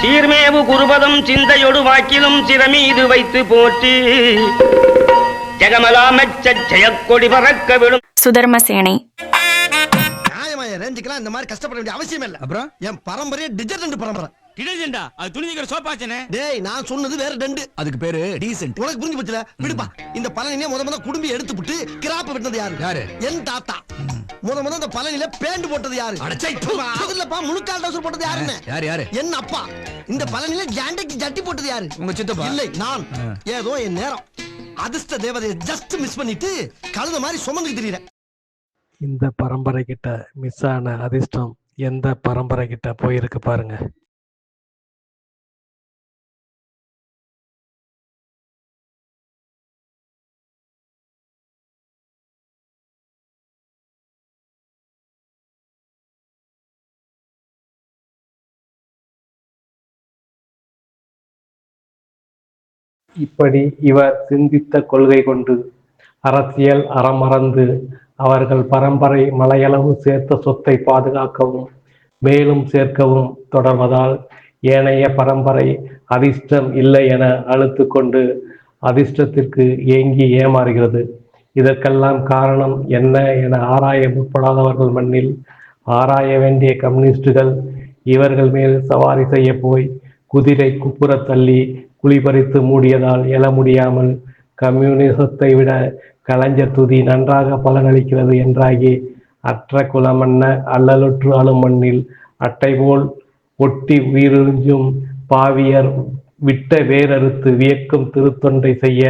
சீர்மேவு குருபதம் சிந்தையொடு வாக்கிலும் சிறமீது வைத்து போற்றி ஜெகமலாமச்ச ஜெயக்கொடி பறக்க விடும் சுதர்மசேனை. ரேஞ்சுக்கெல்லாம் இந்த மாதிரி கஷ்டப்பட வேண்டிய அவசியம் இல்ல. அப்புறம் என் பரம்பரையே டிஜர்டன்ட் பரம்பரை. டிடர்ஜென்டா? அது துணிக்கிற சோப்பாச்சனே. டேய், நான் சொன்னது வேற டெண்ட். அதுக்கு பேரு டீசன்ட். உனக்கு புரிஞ்சு போச்சுல? விடுப்பா. இந்த பழனியே முத குடும்பி எடுத்துட்டு கிராப்ப வெட்டது யாரு? என் தாத்தா. முத இந்த பழனில பேண்ட் போட்டது யாரு? இல்லப்பா, முழுக்கால் டவுசர் போட்டது யாருன்னு? யாரு? என் அப்பா. இந்த பழனில ஜாண்டைக்கு ஜட்டி போட்டது யாரு? உங்க சித்தப்பா. இல்லை, நான். ஏதோ என் நேரம். அதிர்ஷ்ட தேவதையை ஜஸ்ட் மிஸ் பண்ணிட்டு கழுத மாதிரி சுமந்து திரியறேன். இந்த பரம்பரை கிட்ட மிஸ் ஆன அதிர்ஷ்டம் எந்த பரம்பரை கிட்ட போயிருக்கு பாருங்க. இப்படி இவர் சிந்தித்த கொள்கை கொண்டு அரசியல் அறமறந்து அவர்கள் பரம்பரை மலையளவு சேர்த்த சொத்தை பாதுகாக்கவும் மேலும் சேர்க்கவும் தொடர்வதால் ஏனைய பரம்பரை அதிர்ஷ்டம் இல்லை என அழுத்து கொண்டு அதிர்ஷ்டத்திற்கு ஏங்கி ஏமாறுகிறது. இதற்கெல்லாம் காரணம் என்ன என ஆராய முற்படாதவர்கள் மண்ணில் ஆராய வேண்டிய கம்யூனிஸ்டுகள் இவர்கள் மேல் சவாரி செய்ய போய் குதிரை குப்புற தள்ளி குழிபறித்து மூடியதால் எழ முடியாமல் கம்யூனிசத்தை விட கலைஞர் துதி நன்றாக பலனளிக்கிறது என்றாகி அற்ற குலமன்ன அல்லலுற்று ஆளும் மண்ணில் அட்டை போல் ஒட்டி உயிரிழுஞ்சும் பாவியர் விட்ட வேரறுத்து வியக்கும் திருத்தொண்டை செய்ய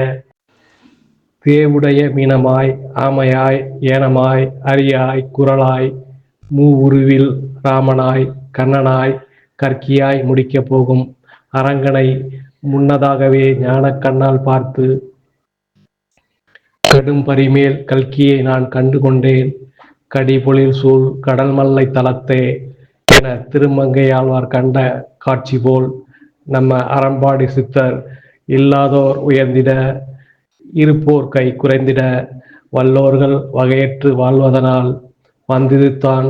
தேவுடைய மீனமாய் ஆமையாய் ஏனமாய் அரியாய் குரலாய் மூவுருவில் ராமனாய் கண்ணனாய் கற்கியாய் முடிக்கப் போகும் அரங்கனை முன்னதாகவே ஞான கண்ணால் பார்த்து கடும் பரிமேல் கல்கியை நான் கண்டு கொண்டேன் கடிபொழில் சூழ் கடல் மல்லை தலத்தே என திருமங்கையாழ்வார் கண்ட காட்சி போல் நம்ம அறம்பாடி சித்தர் இல்லாதோர் உயர்ந்திட இருப்போர் கை குறைந்திட வல்லோர்கள் வகையற்று வாழ்வதனால் வந்திதுத்தான்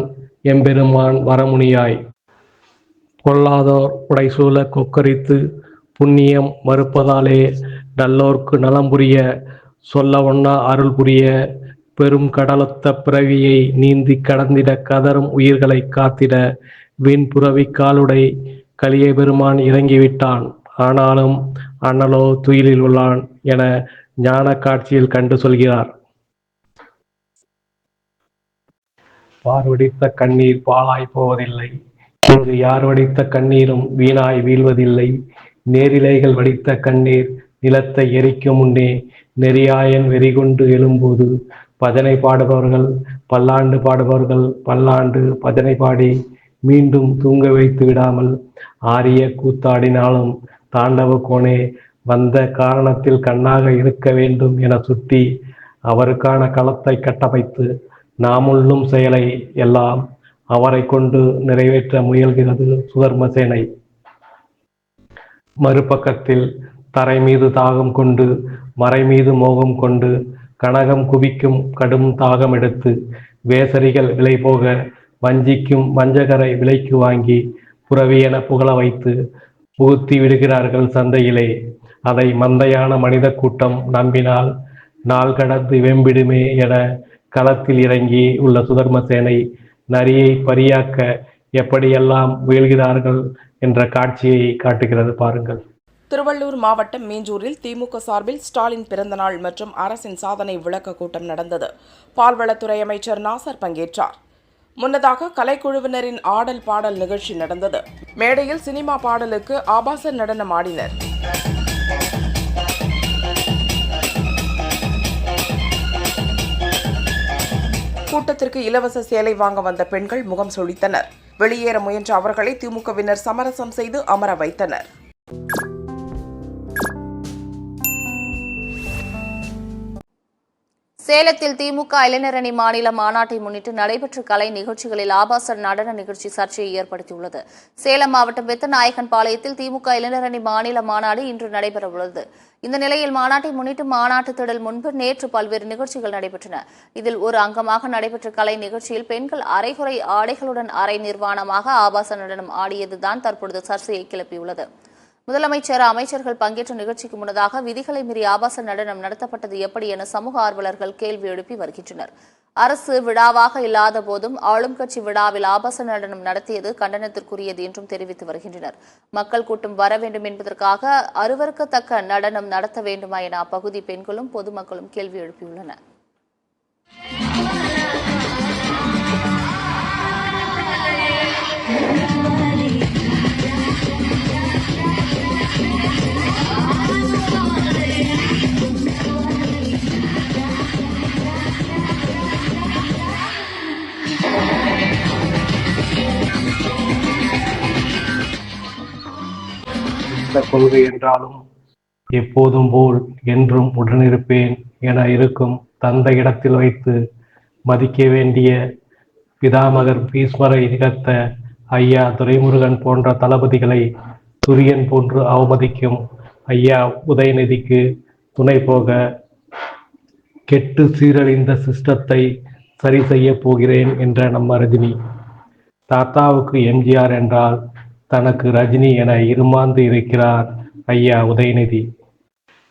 எம்பெருமான் வரமுனியாய் பொல்லாதோர் புடைசூழ கொக்கரித்து புண்ணியம் மறுப்பதாலே நல்லோர்க்கு நலம் புரிய சொல்ல ஒண்ணா அருள் புரிய பெரும் கடலொத்த பிறவியை நீந்தி கடந்திட கதரும் உயிர்களை காத்திட வீண்புறவி காலுடை கலிய பெருமான் இறங்கிவிட்டான். ஆனாலும் அண்ணலோ துயிலில் உள்ளான் என ஞான காட்சியில் கண்டு சொல்கிறார். பார்வடித்த கண்ணீர் பாழாய் போவதில்லை, இங்கு யார் வடித்த கண்ணீரும் வீணாய் வீழ்வதில்லை. நேரிலைகள் வடித்த கண்ணீர் நிலத்தை எரிக்கும் முன்னே நெறியாயன் வெறிகொண்டு எழும்போது பஜனை பாடுபவர்கள் பல்லாண்டு பாடுபவர்கள் பல்லாண்டு பஜனை பாடி மீண்டும் தூங்க வைத்து விடாமல் ஆரிய கூத்தாடினாலும் தாண்டவ கோணே வந்த காரணத்தில் கண்ணாக இருக்க வேண்டும் என சுட்டி அவருக்கான களத்தை கட்டமைத்து நாமுள்ளும் செயலை எல்லாம் அவரை கொண்டு நிறைவேற்ற முயல்கிறது சுதர்மசேனை. மறுபக்கத்தில் தரை மீது தாகம் கொண்டு மறை மீது மோகம் கொண்டு கனகம் குவிக்கும் கடும் தாகம் எடுத்து வேசரிகள் விலை போக வஞ்சிக்கும் வஞ்சகரை விலைக்கு வாங்கி புறவியென புகழ வைத்து புகுத்தி விடுகிறார்கள் சந்தையிலே. அதை மந்தையான மனித கூட்டம் நம்பினால் நாள் கடந்து வெம்பிடுமே என களத்தில் இறங்கி உள்ள சுதர்மசேனை நரியை பரியாக்க எப்படியெல்லாம் முயல்கிறார்கள் என்ற காட்சியை காட்டுகிறது பாருங்கள். திருவள்ளூர் மாவட்டம் மீஞ்சூரில் திமுக சார்பில் ஸ்டாலின் பிறந்தநாள் மற்றும் அரசின் சாதனை விளக்க கூட்டம் நடந்தது. பால்வளத்துறை அமைச்சர் நாசர் பங்கேற்றார். முன்னதாக கலைக்குழுவினரின் ஆடல் பாடல் நிகழ்ச்சி நடந்தது. மேடையில் சினிமா பாடலுக்கு ஆபாச நடனம் ஆடினர். கூட்டத்திற்கு இலவச சேலை வாங்க வந்த பெண்கள் முகம் சுளித்தனர். வெளியேற முயன்ற அவர்களை திமுகவினர் சமரசம் செய்து அமர வைத்தனர். சேலத்தில் திமுக இளைஞரணி மாநில மாநாட்டை முன்னிட்டு நடைபெற்ற கலை நிகழ்ச்சிகளில் ஆபாச நடன நிகழ்ச்சி சர்ச்சையை ஏற்படுத்தியுள்ளது. சேலம் மாவட்டம் பெத்தநாயக்கன் பாளையத்தில் திமுக இளைஞரணி மாநில மாநாடு இன்று நடைபெறவுள்ளது. இந்த நிலையில் மாநாட்டை முன்னிட்டு மாநாட்டு திடல் முன்பு நேற்று பல்வேறு நிகழ்ச்சிகள் நடைபெற்றன. இதில் ஒரு அங்கமாக நடைபெற்ற கலை நிகழ்ச்சியில் பெண்கள் அரைகுறை ஆடைகளுடன் அரை நிர்வாணமாக ஆபாச நடனம் ஆடியதுதான் தற்பொழுது சர்ச்சையை கிளப்பியுள்ளது. முதலமைச்சர், அமைச்சர்கள் பங்கேற்ற நிகழ்ச்சிக்கு முன்னதாக விதிகளை மீறி ஆபாச நடனம் நடத்தப்பட்டது எப்படி என சமூக ஆர்வலர்கள் கேள்வி எழுப்பி வருகின்றனர். அரசு விழாவாக இல்லாத போதும் ஆளும் கட்சி விழாவில் ஆபாச நடனம் நடத்தியது கண்டனத்திற்குரியது என்றும் தெரிவித்து வருகின்றனர். மக்கள் கூட்டம் வர வேண்டும் என்பதற்காக அருவருக்கத்தக்க நடனம் நடத்த வேண்டுமா என அப்பகுதி பெண்களும் பொதுமக்களும் கேள்வி எழுப்பியுள்ளனர். கொள்கை என்றாலும் எப்போதும் போல் என்றும் உடனிருப்பேன் என இருக்கும் தந்த இடத்தில் வைத்து மதிக்க வேண்டிய பிதாமகர் பீஸ்மரை நிகழ்த்த ஐயா துரைமுருகன் போன்ற தளபதிகளை துரியன் போன்று அவமதிக்கும் ஐயா உதயநிதிக்கு துணை போக கெட்டு சீரழிந்த சிஸ்டத்தை சரி செய்ய போகிறேன் என்ற நம்ம ரஜினி. தாத்தாவுக்கு எம்ஜிஆர் என்றால் தனக்கு ரஜினி என இருமாந்து இருக்கிறார் ஐயா உதயநிதி.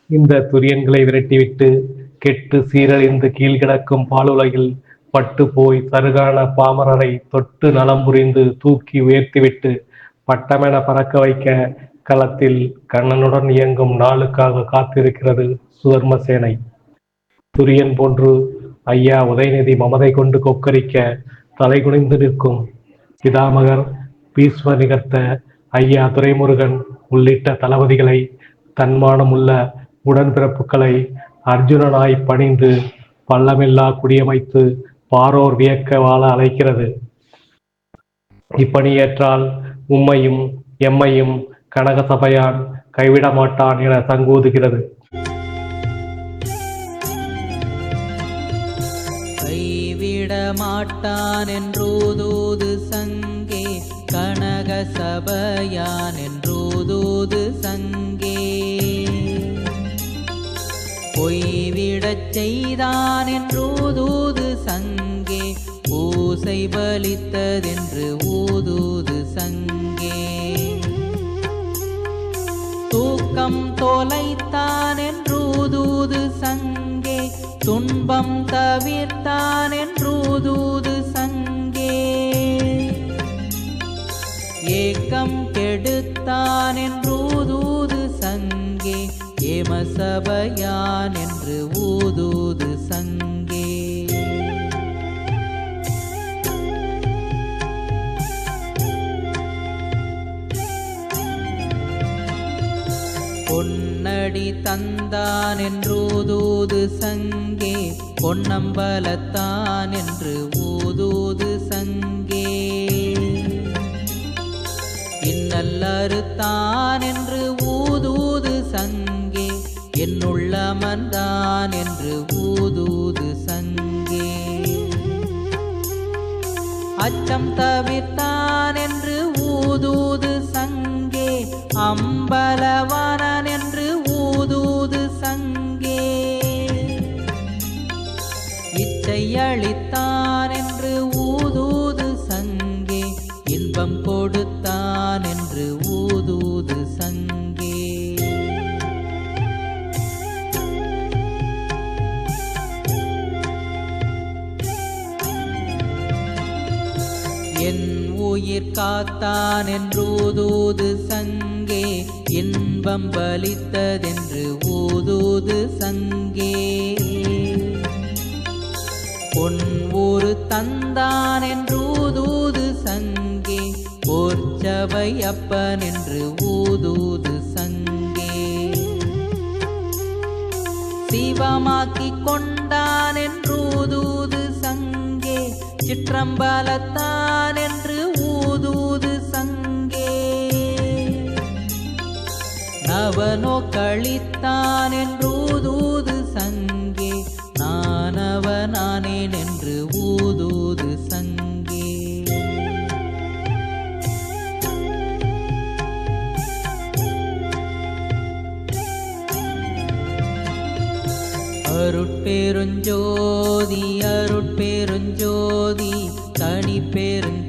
இந்த துரியன்களை விரட்டிவிட்டு கெட்டு சீரழிந்து கீழ்கிடக்கும் பாலுலகில் பட்டு போய் சருகான பாமரரை தொட்டு நலம் புரிந்து தூக்கி உயர்த்திவிட்டு பட்டமென பறக்க வைக்க களத்தில் கண்ணனுடன் இயங்கும் நாளுக்காக காத்திருக்கிறது சுதர்ம சேனை. துரியன் போன்று ஐயா உதயநிதி மமதை கொண்டு கொக்கரிக்க தலைகுனிந்து நிற்கும் பிதாமகர் பீஸ்மர் நிகழ்த்த ஐயா துரைமுருகன் உள்ளிட்ட தளபதிகளை தன்மானம் உள்ள உடன்பிறப்புகளை அர்ஜுனனாய் பணிந்து பள்ளமில்லா குடியமைத்து பாரோர் வியக்க வாழ அழைக்கிறது. இப்பணியேற்றால் உம்மையும் எம்மையும் கனகசபையான் கைவிட மாட்டான் என சங்கூதுகிறது. கைவிட மாட்டான் என்றோதூது சங்கே கனக சபையான் என்றோதூது சங்கே பொய்விடச் செய்தான் என்றோதூது சங்கே பூசை பலித்ததென்று ஊதூது சங்கே தூக்கம் தொலைத்தான் என்றூதூது சங்கே துன்பம் தவிர்த்தான் என்றூதூது சங்கே ஏக்கம் கெடுத்தான் என்றூதூது சங்கே ஏமசபையான் என்று ஊதூது சங்கே பொன்னடி தந்தான் என்றூதூது சங்கே பொன்னம்பலத்தான் என்று ஊதூது சங்கே இன்னல்லறுத்தான் என்று ஊதூது சங்கே என்னுள்ளமர்ந்தான் என்று ஊதூது சங்கே அச்சம் தவிர்த்தான் என்று ஊதூது சங்கே அம்பலவானன் என்று ஊதூது சங்கே இச்சை அளித்தான் என்று ஊதூது சங்கே இன்பம் கொடுத்தான் என்று ஊதூது சங்கே என் உயிர் காத்தான் என்றூதூது சங்கே இன்பம் பலித்ததென்று ஊதூது சங்கே பொன் ஊரு தந்தான் என்றூதூது சங்கே போர்ச்சபை அப்பன் என்று ஊதூது சங்கே சிவமாக்கிக் கொண்டான் என்றூதூது சங்கே சிற்றம்பலத்தான் என்று ஊதூது சங்கே நவனோ கழித்தான் என்றூதூது சங்கே நான அருட்பெருஞ்சோதி அருட்பெருஞ்சோதி தனி பெருஞ்சோதி